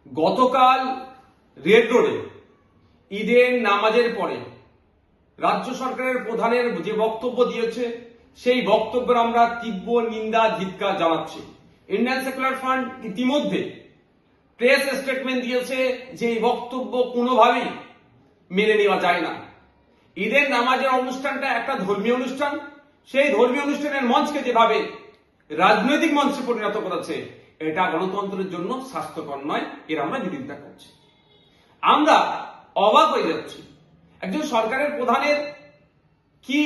গতকাল রেড রোডে ঈদের নামাজের পরে রাজ্য সরকারের প্রধানের যে বক্তব্য দিয়েছে সেই বক্তব্যের আমরা তীব্র নিন্দা ধিক্কার জানাচ্ছি। ইন্ডিয়ান সেকুলার ফ্রন্ট ইতিমধ্যে প্রেস স্টেটমেন্ট দিয়েছে যে এই বক্তব্য কোনোভাবেই মেনে নেওয়া যায় না। ঈদের নামাজের অনুষ্ঠানটা একটা ধর্মীয় অনুষ্ঠান, সেই ধর্মীয় অনুষ্ঠানের মঞ্চকে যেভাবে রাজনৈতিক মঞ্চে পরিণত করেছে এটা গণতন্ত্রের জন্য স্বাস্থ্যকর নয়, এর আমরা বিরোধিতা করছি। আমরা অবাক হয়ে যাচ্ছি একজন সরকারের প্রধানের কি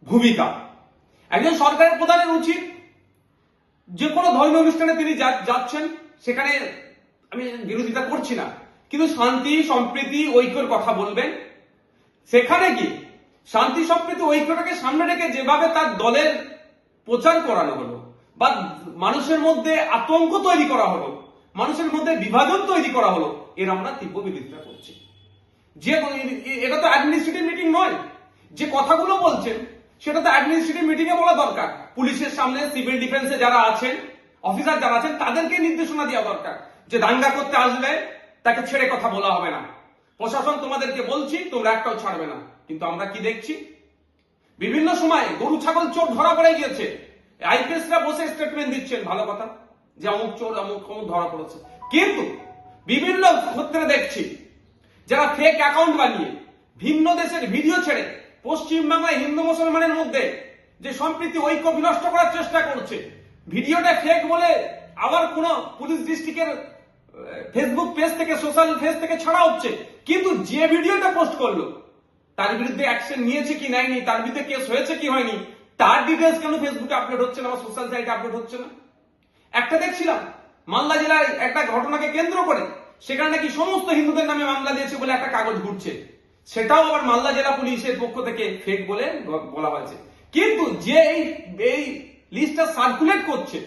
ভূমিকা। একজন সরকারের প্রধানের উচিত যে কোনো ধর্মীয় অনুষ্ঠানে তিনি যাচ্ছেন, সেখানে আমি বিরোধিতা করছি না, কিন্তু শান্তি সম্প্রীতি ঐক্যের কথা বলবেন। সেখানে কি শান্তি সম্প্রীতি ঐক্যটাকে সামনে রেখে যেভাবে তার দলের প্রচার করানো হলো বা মানুষের মধ্যে আতঙ্ক তৈরি করা হলো, মানুষের মধ্যে বিভাজন তৈরি করা হলো, এর আমরা তীব্র বিরোধিতা করছি। যে এটা তো অ্যাডমিনিস্ট্রেটিভ মিটিং নয়, যে কথাগুলো বলছেন সেটা তো অ্যাডমিনিস্ট্রেটিভ মিটিং এ বলা দরকার। পুলিশের সামনে সিভিল ডিফেন্সে যারা আছেন, অফিসার যারা আছেন, তাদেরকে নির্দেশনা দেওয়া দরকার যে দাঙ্গা করতে আসলে তাকে ছেড়ে কথা বলা হবে না। প্রশাসন তোমাদেরকে বলছি, তোমরা একটাও ছাড়বে না। কিন্তু আমরা কি দেখছি, বিভিন্ন সময় গরু ছাগল চোর ধরা পড়ে গিয়েছে, আইপিএসরা বসে স্টেটমেন্ট দিচ্ছেন, ভালো কথা যে অমুক চোর অমুক ধরা পড়েছে, কিন্তু বিভিন্ন ক্ষেত্রে দেখছি যারা ফেক অ্যাকাউন্ট বানিয়ে ভিন্ন দেশের ভিডিও ছেড়ে পশ্চিমবাংলায় হিন্দু মুসলমানের মধ্যে যে সম্প্রীতি ঐক্য বিনষ্ট করার চেষ্টা করছে, ভিডিওটা ফেক বলে আবার কোন পুলিশ ডিস্ট্রিক্টের ফেসবুক পেজ থেকে, সোশ্যাল পেজ থেকে ছাড়া হচ্ছে, কিন্তু যে ভিডিওটা পোস্ট করলো তার বিরুদ্ধে অ্যাকশন নিয়েছে কি নেয়নি, তার বিরুদ্ধে কেস হয়েছে কি হয়নি, তার ডিটেলস কেন ফেসবুকে আপলোড হচ্ছে না বা সোশ্যাল সাইটে আপলোড হচ্ছে না। একটা দেখছিলাম মালদা জেলায় একটা ঘটনাকে কেন্দ্র করে সেখানে নাকি সমস্ত হিন্দুদের নামে মামলা দিয়েছে বলে একটা কাগজ ঘুরছে, সেটাও আবার মালদা জেলা পুলিশের পক্ষ থেকে ফেক বলে বলা হয়েছে। কিন্তু যে এই লিস্টটা সার্কুলেট করছে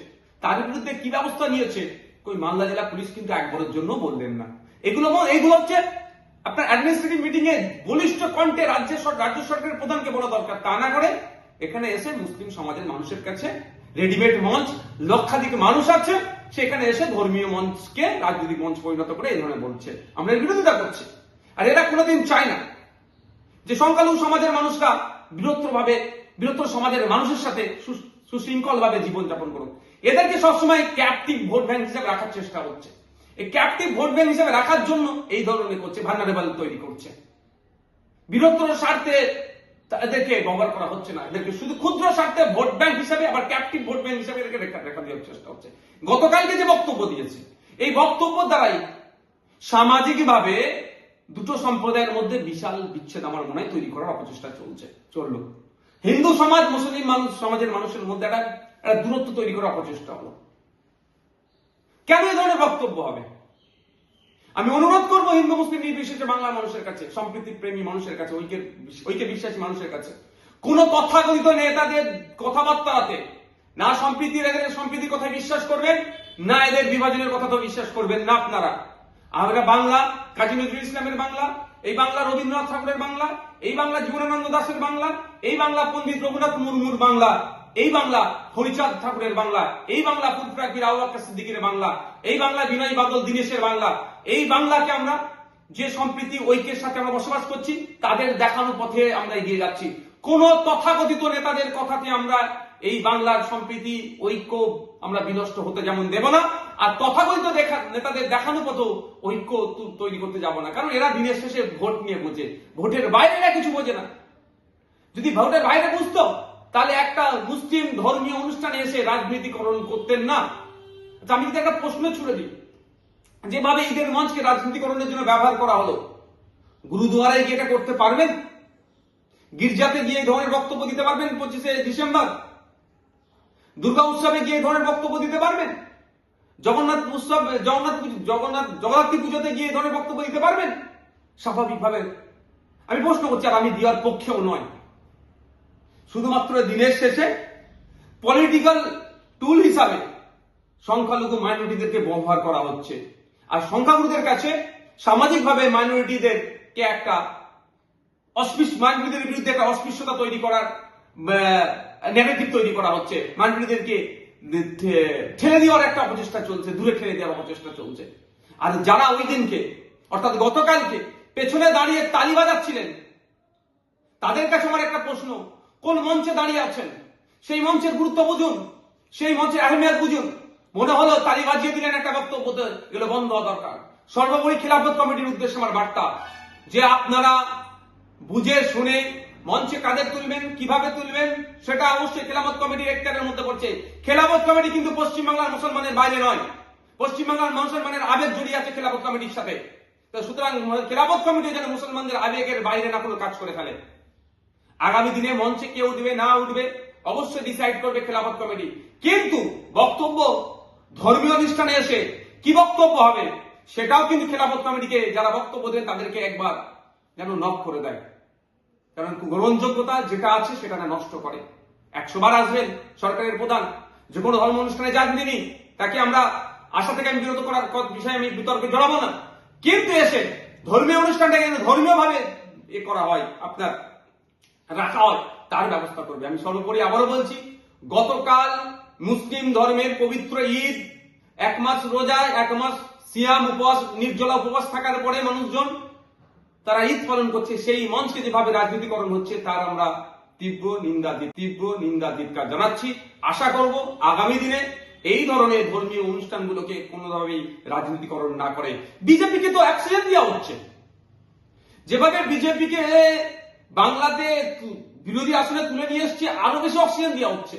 তার বিরুদ্ধে কি ব্যবস্থা নিয়েছে ওই মালদা জেলা পুলিশ কিন্তু একবারের জন্য বললেন না। এগুলো হচ্ছে আপনার অ্যাডমিনিস্ট্রেটিভ মিটিং এ বলিষ্ঠ কণ্ঠে রাজ্য সরকারের প্রধানকে বলা দরকার, তা না করে এখানে এসে মুসলিম সমাজের মানুষের কাছে রেডিমেড মঞ্চ, লক্ষাধিক মানুষ আছে, সেখানে এসে ধর্মীয় মঞ্চকে রাজনৈতিক মঞ্চ পরিণত করে এই ধরনের বলছে। আমরা এর বিরোধিতা করছি। আর এরা কোনোদিন চায় না যে সংখ্যালঘু সমাজের মানুষরা বৃহত্তর সমাজের মানুষের সাথে সুশৃঙ্খল ভাবে জীবনযাপন করুক। এদেরকে সবসময় ক্যাপটিভ ভোট ব্যাংক হিসেবে রাখার চেষ্টা হচ্ছে। এই ক্যাপটিভ ভোট ব্যাংক হিসেবে রাখার জন্য এই ধরনের করছে, ভালনারেবল তৈরি করছে। বৃহত্তর স্বার্থে এদেরকে ব্যবহার করা হচ্ছে না, এদেরকে শুধু ক্ষুদ্র স্বার্থে ভোট ব্যাংক হিসেবে, আবার ক্যাপটিভ ভোট ব্যাংক হিসেবে এদেরকে রেখা দেওয়ার চেষ্টা হচ্ছে। গতকালকে যে বক্তব্য দিয়েছে, এই বক্তব্য দ্বারাই সামাজিকভাবে দুটো সম্প্রদায়ের মধ্যে বিশাল বিচ্ছেদ আমার মনে হয় তৈরি করার অপচেষ্টা চললো। হিন্দু সমাজ মুসলিম সমাজের মানুষের মধ্যে একটা দূরত্ব তৈরি করার অপচেষ্টা হলো। কেন এই ধরনের বক্তব্য হবে? আমি অনুরোধ করব হিন্দু মুসলিম নির্বিশেষে বাংলার মানুষের কাছে, সম্প্রীতি প্রেমী মানুষের কাছে, ঐক্যে বিশ্বাসী মানুষের কাছে, কোন তথাকথিত নেতাদের কথাবার্তাতে না এদের সম্প্রীতির কথা বিশ্বাস করবেন, না এদের বিভাজনের কথা তো বিশ্বাস করবেন না আপনারা। আমরা বাংলা কাজী নজরুল ইসলামের বাংলা, এই বাংলা রবীন্দ্রনাথ ঠাকুরের বাংলা, এই বাংলা জীবনানন্দ দাশের বাংলা, এই বাংলা পণ্ডিত রঘুনাথ মুর্মুর বাংলা, এই বাংলা হরিচাঁদ ঠাকুরের বাংলা, এই বাংলা ফুরফুরা আবু বকর সিদ্দিকের বাংলা, এই বাংলা বিনয় বাদল দীনেশের বাংলা। এই বাংলাকে আমরা যে সম্প্রীতি ঐক্যের সাথে আমরা বসবাস করছি তাদের দেখানো পথে আমরা এগিয়ে যাচ্ছি। কোন তথাকথিত নেতাদের কথাতে আমরা এই বাংলার সম্প্রীতি ঐক্য আমরা বিনষ্ট হতে যেমন দেব না, আর তথাকথিত নেতাদের দেখানো পথ ঐক্য তৈরি করতে যাব না। কারণ এরা দিনের শেষে ভোট নিয়ে বোঝে, ভোটের বাইরে এরা কিছু বোঝে না। যদি ভোটের বাইরে বুঝতো তাহলে একটা মুসলিম ধর্মীয় অনুষ্ঠানে এসে রাজনীতিকরণ করতেন না। আমি যদি একটা প্রশ্ন ছুড়ে দিই, যেভাবে ঈদের মঞ্চকে রাজনীতিকরণের জন্য ব্যবহার করা হলো, গুরুদুয়ারায় গিয়ে এটা করতে পারবেন? গির্জাতে গিয়ে এই ধরনের বক্তব্য দিতে পারবেন? 25শে ডিসেম্বর দুর্গা উৎসবে গিয়ে এই ধরনের বক্তব্য দিতে পারবেন? জগন্নাথী পুজোতে গিয়ে এই ধরনের বক্তব্য দিতে পারবেন? স্বাভাবিকভাবে আমি প্রশ্ন করছি, আর আমি দেওয়ার পক্ষেও নয়। শুধুমাত্র দিনের শেষে পলিটিক্যাল টুল হিসাবে সংখ্যালঘু মাইনরিটিদেরকে ব্যবহার করা হচ্ছে, আর সংখ্যাগুরুদের কাছে সামাজিকভাবে মাইনরিটিদেরকে একটা মাইনরিটিদের বিরুদ্ধে একটা অস্পৃশ্যতা তৈরি করার নেগেটিভ তৈরি করা হচ্ছে, মাইনরিটিদেরকে ঠেলে দেওয়ার একটা অপচেষ্টা চলছে, দূরে ঠেলে দেওয়ার অপচেষ্টা চলছে। আর যারা ওই দিনকে অর্থাৎ গতকালকে পেছনে দাঁড়িয়ে তালি বাজাচ্ছিলেন, তাদের কাছে আমার একটা প্রশ্ন, কোন মঞ্চে দাঁড়িয়ে আছেন? সেই মঞ্চের গুরুত্ব বুঝুন, সেই মঞ্চের আহমিয়ত বুঝুন। মনে হলো তালি বাজিয়ে দিলেন একটা বক্তব্য, এগুলো বন্ধ হওয়া দরকার। সর্বোপরি খেলাফত কমিটির উদ্দেশ্যে আমার বার্তা, যে আপনারা বুঝে শুনে মঞ্চে কাদের তুলবেন, কিভাবে তুলবেন, সেটা অবশ্যই খেলাফত কমিটির এখতিয়ারের মধ্যে পড়ছে। খেলাফত কমিটি কিন্তু পশ্চিমবাংলার মুসলমানের বাইরে নয়, পশ্চিমবাংলার মুসলমানের আবেগ জড়িয়ে আছে খেলাফত কমিটির সাথে। তো সুতরাং খেলাফত কমিটি যেন মুসলমানদের আবেগের বাইরে না কোনো কাজ করে ফেলে। আগামী দিনে মঞ্চে কে উঠবে না উঠবে অবশ্যই ডিসাইড করবে খেলাফত কমিটি, কিন্তু বক্তব্য ধর্মীয় অনুষ্ঠানে এসে কি বক্তব্য হবে সেটাও কিন্তু খেলাফত কমিটিকে যারা বক্তব্য দেন তাদেরকে একবার যেন নক করে দেয়। কারণ গ্রহণযোগ্যতা যেটা আছে সেটা না নষ্ট করে। 100 বার আসবেন সরকারের প্রধান, যে কোনো ধর্ম অনুষ্ঠানে যান তিনি, তাকে আমরা আশা থেকে আমি বিরত করার বিষয়ে আমি বিতর্কে জড়াবো না, কিন্তু এসে ধর্মীয় অনুষ্ঠানটাকে ধর্মীয় ভাবে করা হয়, আপনার রাখা হয়, তার ব্যবস্থা করবে। আমি সর্বোপরি আবারও বলছি, গতকাল মুসলিম ধর্মের পবিত্র ঈদ, 1 মাস রোজা, 1 মাস সিয়াম উপবাস, নির্জলা উপবাস থাকার পরে মানুষজন তারা ঈদ পালন করছে, সেই মঞ্চকে যেভাবে রাজনীতিকরণ হচ্ছে তার আমরা তীব্র নিন্দা ধিক্কার জানাচ্ছি। আশা করব আগামী দিনে এই ধরনের ধর্মীয় অনুষ্ঠানগুলোকে কোনোভাবেই রাজনীতিকরণ না করে। বিজেপিকে তো অক্সিজেন দেওয়া হচ্ছে, যেভাবে বিজেপিকে বাংলাতে বিরোধী আসনে তুলে নিয়ে এসছে, আরো বেশি অক্সিজেন দেওয়া হচ্ছে।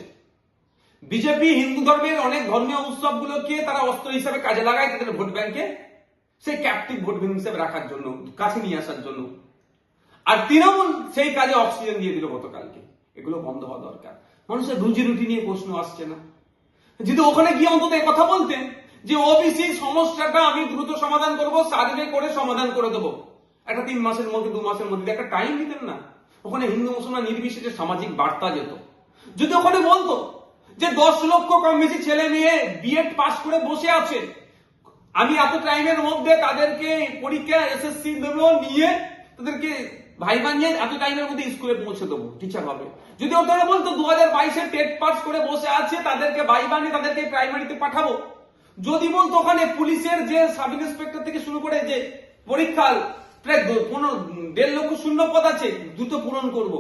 বিজেপি হিন্দু ধর্মের অনেক ধর্মীয় উৎসবগুলোকে তারা অস্ত্র হিসেবে কাজে লাগায় তাদের ভোট ব্যাংকে, সেই ক্যাপটিভ ভোট ব্যাংক হিসেবে রাখার জন্য, কাছে নিয়ে আসার জন্য। আর তৃণমূল সেই কাজে অক্সিজেন দিয়ে দিল গতকালকে। এগুলো বন্ধ হওয়া দরকার। মানুষের রুজি রুটি নিয়ে প্রশ্ন আসছে না, যদি ওখানে গিয়ে অন্তত কথা বলতেন যে ওবিসি সমস্যাটা আমি দ্রুত সমাধান করব, সার্ভে করে সমাধান করে দেবো, একটা 3 মাসের মধ্যে 2 মাসের মধ্যে একটা টাইম দিতেন না। ওখানে হিন্দু মুসলমান নির্বিশেষে সামাজিক বার্তা যেত। যদি ওখানে বলতো যে 10 লক্ষ কম বেশি ছেলে মেয়ে বিএড পাস করে বসে আছে, আমি এত টাইমের মধ্যে তাদেরকে পরীক্ষা এসএসসি দেবো, নিয়ে তাদেরকে ভাইবা নিয়ে এত টাইমের মধ্যে স্কুলে পৌঁছে দেবো, টিচার হবে। যদি ওখানে বলতো 2022-এ টেট পাস করে বসে আছে, তাদেরকে ভাইবা নিয়ে তাদেরকে প্রাইমারিতে পাঠাবো। যদি বলতো ওখানে পুলিশের যে সাব ইন্সপেক্টর থেকে শুরু করে যে পরীক্ষার প্রায় 1.5 লক্ষ শূন্য পদ আছে, দ্রুত পূরণ করব,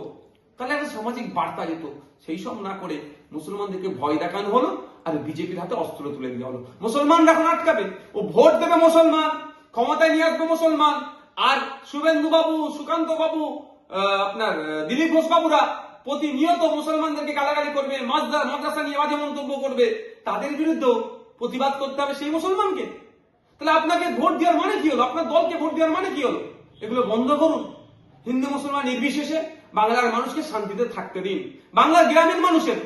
তাহলে একটা সামাজিক বার্তা যেত। সেই সব না করে মুসলমানদেরকে ভয় দেখানো হলো, আর বিজেপির হাতে অস্ত্র তুলে দেওয়া হলো। মুসলমান এখন আটকাবে, ও ভোট দেবে মুসলমান, ক্ষমতায় নিয়ে আসবে মুসলমান, আর শুভেন্দু বাবু, সুকান্ত বাবু, আপনার দিলীপ ঘোষ বাবুরা প্রতিনিয়ত মুসলমানদেরকে গালাগালি করবে, মাদ্রাসা নিয়ে বাজে মন্তব্য করবে, তাদের বিরুদ্ধেও প্রতিবাদ করতে হবে সেই মুসলমানকে। তাহলে আপনাকে ভোট দেওয়ার মানে কি হলো? আপনার দলকে ভোট দেওয়ার মানে কি হলো? এগুলো বন্ধ করুন। হিন্দু মুসলমান নির্বিশেষে বাংলার মানুষকে শান্তিতে থাকতে দিন। বাংলার গ্রামীণ মানুষের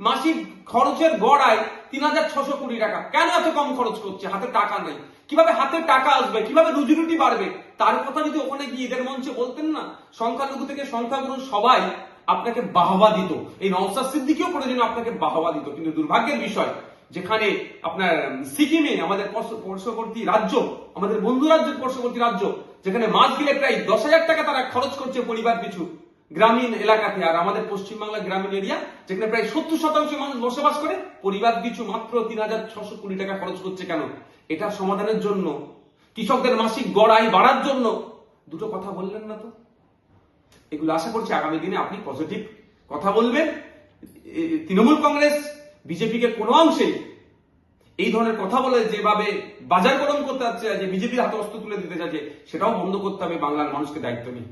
মাসিক খরচের গড় আয় 3600 কোটি টাকা। কেন এত কম খরচ করছে? হাতে টাকা নেই। কিভাবে হাতে টাকা আসবে, কিভাবে রুজি রুটি বাড়বে, তার কথা যদি ওখানে গিয়ে ঈদের মঞ্চে বলতেন না, সংখ্যালঘু থেকে সংখ্যাগুরু সবাই আপনাকে বাহবা দিত। এই নওশাদ সিদ্দিকীও প্রয়োজনে আপনাকে বাহবা দিত। কিন্তু দুর্ভাগ্যের বিষয়, যেখানে আপনার সিকিমে, আমাদের পার্শ্ববর্তী রাজ্য, আমাদের বন্ধু রাজ্যের পার্শ্ববর্তী রাজ্য, যেখানে মাস গেলে প্রায় 10,000 টাকা তারা খরচ করছে পরিবার পিছু গ্রামীণ এলাকাতে, আর আমাদের পশ্চিমবাংলা গ্রামীণ এরিয়া যেখানে প্রায় 70% মানুষ বসবাস করে, পরিবার পিছু মাত্র 3600 কোটি টাকা খরচ করছে। কেন? এটা সমাধানের জন্য, কৃষকদের মাসিক গড় আয় বাড়ার জন্য। দুটো কথা বললেন না তো। এগুলো আশা করছি আগামী দিনে আপনি পজিটিভ কথা বলবেন। তৃণমূল কংগ্রেস বিজেপিকে কোনো অংশে এই ধরনের কথা বলে যেভাবে বাজার গরম করতে চাচ্ছে, যে বিজেপির হাতে অস্ত্র তুলে দিতে চাচ্ছে, সেটাও বন্ধ করতে হবে। বাংলার মানুষকে দায়িত্ব নিয়ে।